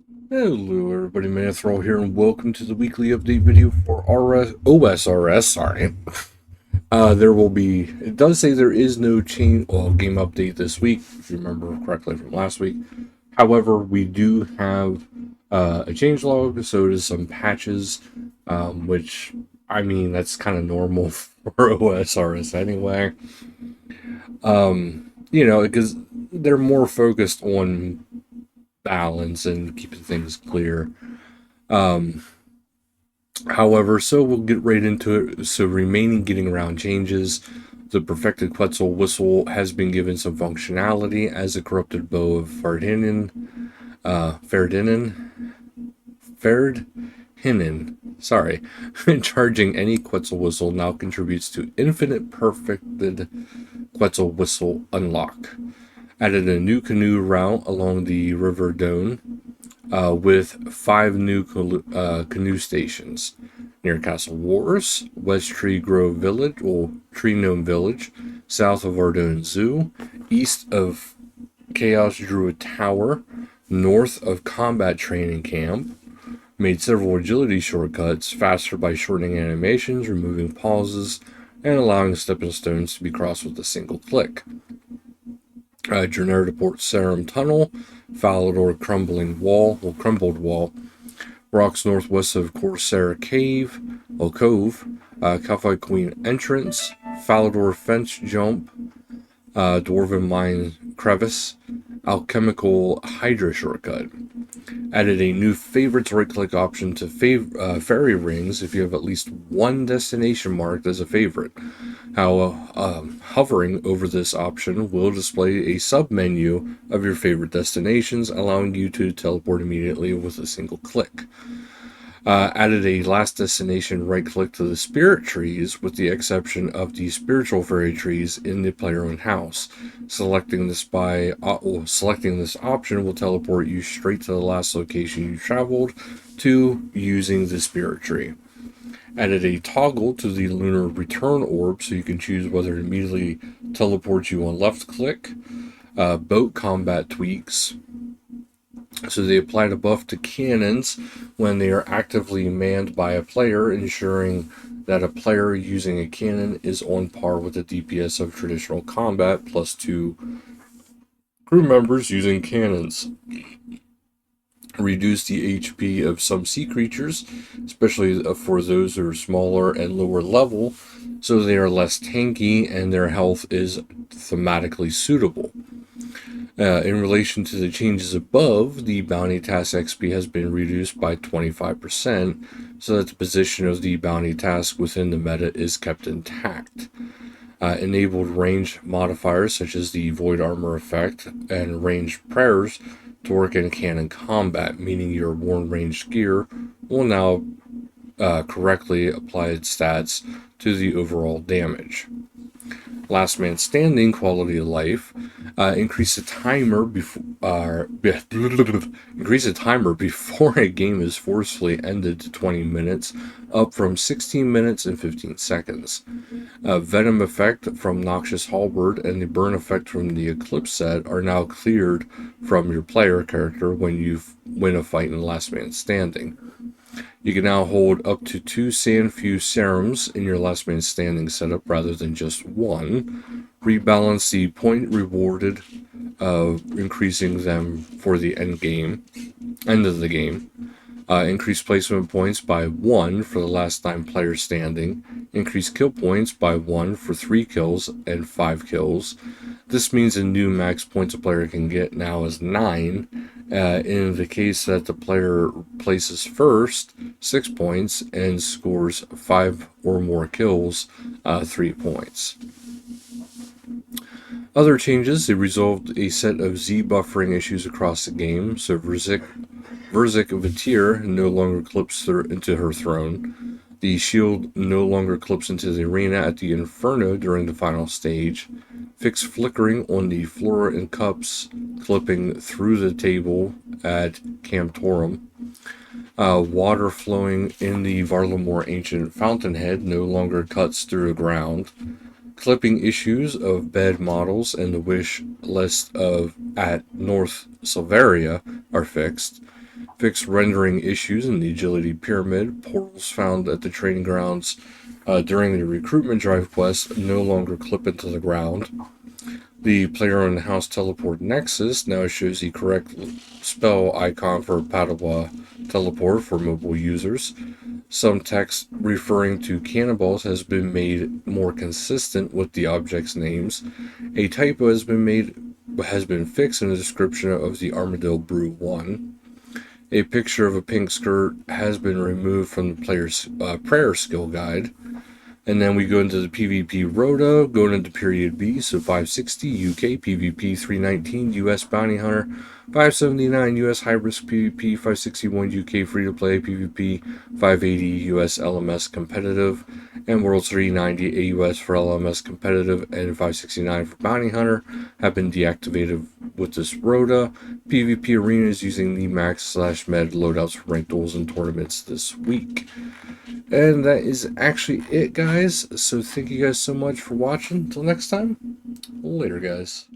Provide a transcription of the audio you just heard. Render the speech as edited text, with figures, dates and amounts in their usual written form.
Hello everybody, Manithral here, and welcome to the weekly update video for OSRS, sorry. It does say there is no game update this week, if you remember correctly from last week. However, we do have a changelog, so it is some patches, which, I mean, that's kind of normal for OSRS anyway. Because they're more focused on balance and keeping things clear. However, so we'll get right into it. So, remaining getting around changes. The perfected Quetzal whistle has been given some functionality as a corrupted bow of Ferdinand, sorry, charging any Quetzal whistle now contributes to infinite perfected Quetzal whistle unlock. Added a new canoe route along the River Doan with 5 new canoe stations near Castle Wars, West Tree Grove Village, or Tree Gnome Village, south of Ardougne Zoo, east of Chaos Druid Tower, north of Combat Training Camp. Made several agility shortcuts faster by shortening animations, removing pauses, and allowing stepping stones to be crossed with a single click. Journey to Port Sarum Tunnel, Falador Crumbled Wall, rocks northwest of Corsair Cove, Kalphite Queen Entrance, Falador Fence Jump, Dwarven Mine Crevice, Alchemical Hydra Shortcut. Added a new favorites right-click option to fairy rings if you have at least one destination marked as a favorite. Hovering over this option will display a sub-menu of your favorite destinations, allowing you to teleport immediately with a single click. Added a last destination right-click to the spirit trees, with the exception of the spiritual fairy trees in the player-owned house. Selecting this option will teleport you straight to the last location you traveled to using the spirit tree. Added a toggle to the lunar return orb, so you can choose whether to immediately teleport you on left click. Boat combat tweaks. So they applied a buff to cannons when they are actively manned by a player, ensuring that a player using a cannon is on par with the DPS of traditional combat, plus 2 crew members using cannons. Reduce the HP of some sea creatures, especially for those who are smaller and lower level, so they are less tanky and their health is thematically suitable. In relation to the changes above, the bounty task XP has been reduced by 25%, so that the position of the bounty task within the meta is kept intact. Enabled range modifiers such as the Void Armor effect and ranged prayers to work in cannon combat, meaning your worn ranged gear will now correctly apply its stats to the overall damage. Last Man Standing quality of life. Increase the timer before a game is forcefully ended to 20 minutes, up from 16 minutes and 15 seconds. Venom effect from Noxious Halberd and the burn effect from the Eclipse set are now cleared from your player character when you win a fight in Last Man Standing. You can now hold up to 2 Sandfuse Serums in your Last Man Standing setup rather than just 1. Rebalance the point rewarded, increasing them for the end of the game. Increase placement points by 1 for the last 9 players standing. Increase kill points by 1 for 3 kills and 5 kills. This means the new max points a player can get now is 9. In the case that the player places first, 6 points, and scores 5 or more kills, 3 points. Other changes, they resolved a set of Z buffering issues across the game, so Verzik Vitir no longer clips into her throne. The shield no longer clips into the arena at the Inferno during the final stage. Fixed flickering on the flora and cups clipping through the table at Camptorum. Water flowing in the Varlamore Ancient Fountainhead no longer cuts through the ground. Clipping issues of bed models and the wish list at North Silveria are fixed. fixed rendering issues in the agility pyramid. Portals found at the training grounds during the recruitment drive quest no longer clip into the ground. The player in house teleport nexus now shows the correct spell icon for Padua teleport for mobile users. Some text referring to cannonballs has been made more consistent with the object's names. A typo has been fixed in the description of the Armadillo Brew 1. A picture of a pink skirt has been removed from the player's prayer skill guide. And then we go into the PvP Rota, going into Period B, so 560 UK, PvP 319 US Bounty Hunter, 579 US High Risk PvP, 561 UK Free to Play PvP, 580 US LMS Competitive, and World 390 AUS for LMS Competitive, and 569 for Bounty Hunter have been deactivated with this Rota. PvP Arenas using the Max/Med loadouts for ranked duels and tournaments this week. And that is actually it, guys. So thank you guys so much for watching. Until next time, later, guys.